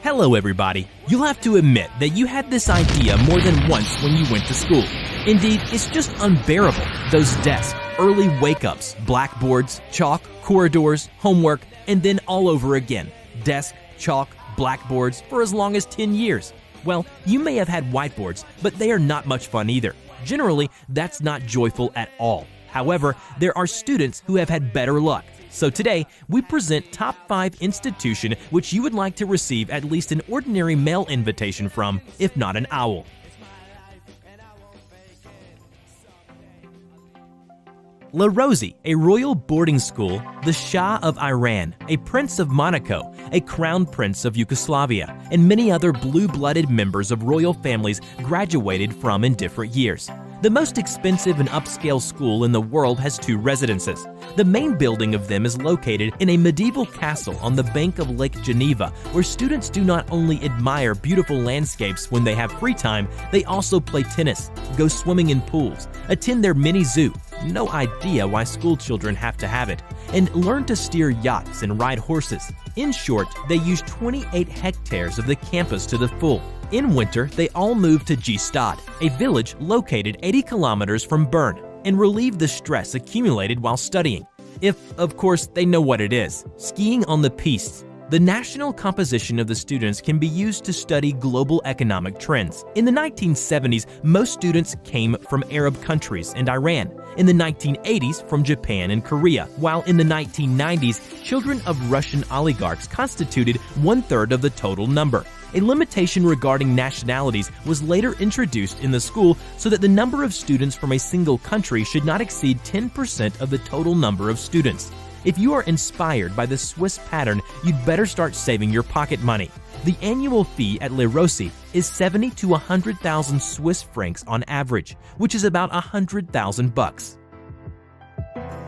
Hello everybody. You'll have to admit that you had this idea more than once when you went to school. Indeed, it's just unbearable. Those desks, early wake-ups, blackboards, chalk, corridors, homework, and then all over again. Desk, chalk, blackboards for as long as 10 years. Well, you may have had whiteboards, but they are not much fun either. Generally, that's not joyful at all. However, there are students who have had better luck. So today, we present top 5 institutions which you would like to receive at least an ordinary mail invitation from, if not an owl. La Rosie, a royal boarding school, the Shah of Iran, a prince of Monaco, a crown prince of Yugoslavia, and many other blue-blooded members of royal families graduated from in different years. The most expensive and upscale school in the world has 2 residences. The main building of them is located in a medieval castle on the bank of Lake Geneva, where students do not only admire beautiful landscapes when they have free time, they also play tennis, go swimming in pools, attend their mini zoo, no idea why school children have to have it, and learn to steer yachts and ride horses. In short, they use 28 hectares of the campus to the full. In winter, they all move to Gstaad, a village located 80 kilometers from Bern, and relieve the stress accumulated while studying. If, of course, they know what it is. Skiing on the pistes. The national composition of the students can be used to study global economic trends. In the 1970s, most students came from Arab countries and Iran. In the 1980s, from Japan and Korea, while in the 1990s, children of Russian oligarchs constituted 1/3 of the total number. A limitation regarding nationalities was later introduced in the school so that the number of students from a single country should not exceed 10% of the total number of students. If you are inspired by the Swiss pattern, you'd better start saving your pocket money. The annual fee at La Rosie is 70 to 100,000 Swiss francs on average, which is about 100,000 bucks.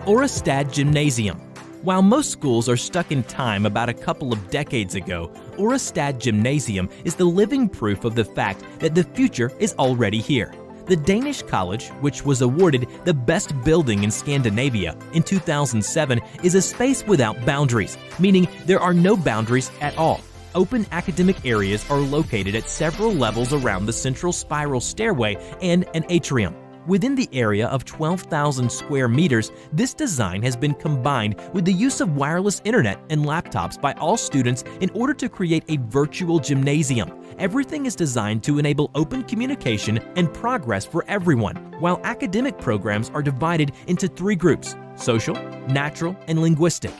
Orestad Gymnasium. While most schools are stuck in time about a couple of decades ago, Orestad Gymnasium is the living proof of the fact that the future is already here. The Danish college, which was awarded the best building in Scandinavia in 2007, is a space without boundaries, meaning there are no boundaries at all. Open academic areas are located at several levels around the central spiral stairway and an atrium. Within the area of 12,000 square meters, this design has been combined with the use of wireless internet and laptops by all students in order to create a virtual gymnasium. Everything is designed to enable open communication and progress for everyone, while academic programs are divided into 3 groups: social, natural, and linguistic.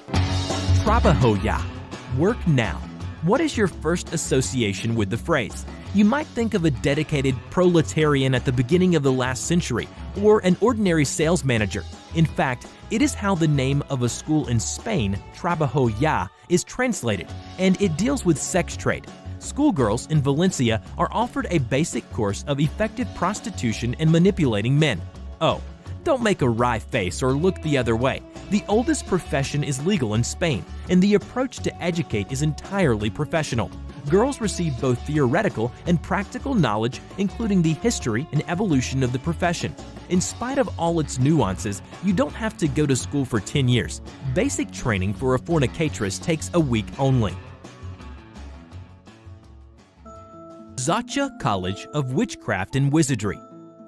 Trabahoya, work now. What is your first association with the phrase? You might think of a dedicated proletarian at the beginning of the last century, or an ordinary sales manager. In fact, it is how the name of a school in Spain, Trabajoya, is translated, and it deals with sex trade. Schoolgirls in Valencia are offered a basic course of effective prostitution and manipulating men. Oh, don't make a wry face or look the other way. The oldest profession is legal in Spain, and the approach to educate is entirely professional. Girls receive both theoretical and practical knowledge, including the history and evolution of the profession. In spite of all its nuances, you don't have to go to school for 10 years. Basic training for a fornicatress takes a week only. Zacha College of Witchcraft and Wizardry.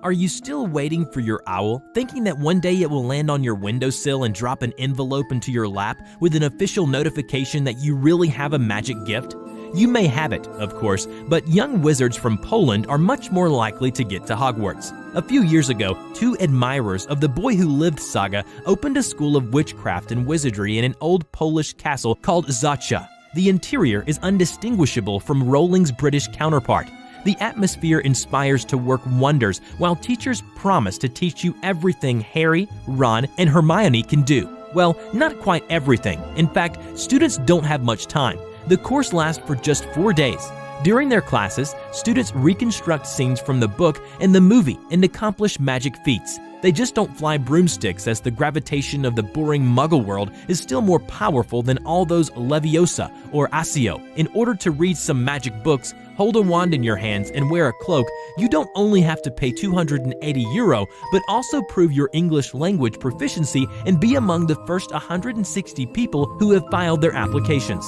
Are you still waiting for your owl, thinking that one day it will land on your windowsill and drop an envelope into your lap with an official notification that you really have a magic gift? You may have it, of course, but young wizards from Poland are much more likely to get to Hogwarts. A few years ago, 2 admirers of The Boy Who Lived saga opened a school of witchcraft and wizardry in an old Polish castle called Zacha. The interior is undistinguishable from Rowling's British counterpart. The atmosphere inspires to work wonders, while teachers promise to teach you everything Harry, Ron, and Hermione can do. Well, not quite everything. In fact, students don't have much time. The course lasts for just 4 days. During their classes, students reconstruct scenes from the book and the movie and accomplish magic feats. They just don't fly broomsticks, as the gravitation of the boring Muggle world is still more powerful than all those Leviosa or Accio. In order to read some magic books, hold a wand in your hands, and wear a cloak, you don't only have to pay €280, but also prove your English language proficiency and be among the first 160 people who have filed their applications.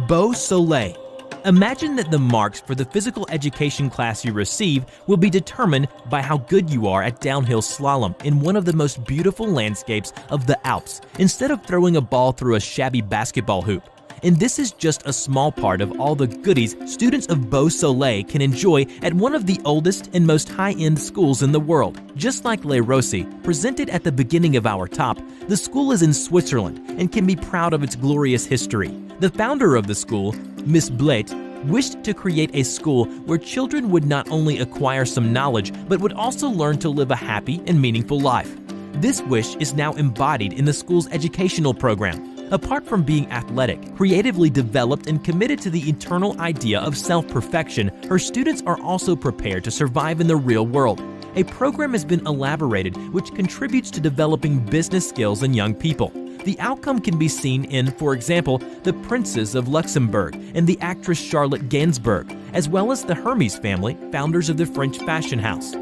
Beau Soleil. Imagine that the marks for the physical education class you receive will be determined by how good you are at downhill slalom in one of the most beautiful landscapes of the Alps, instead of throwing a ball through a shabby basketball hoop. And this is just a small part of all the goodies students of Beau Soleil can enjoy at one of the oldest and most high-end schools in the world. Just like Les Rossi, presented at the beginning of our top, the school is in Switzerland and can be proud of its glorious history. The founder of the school, Miss Blait, wished to create a school where children would not only acquire some knowledge, but would also learn to live a happy and meaningful life. This wish is now embodied in the school's educational program. Apart from being athletic, creatively developed, and committed to the eternal idea of self-perfection, her students are also prepared to survive in the real world. A program has been elaborated which contributes to developing business skills in young people. The outcome can be seen in, for example, the Princes of Luxembourg and the actress Charlotte Gainsbourg, as well as the Hermes family, founders of the French fashion house.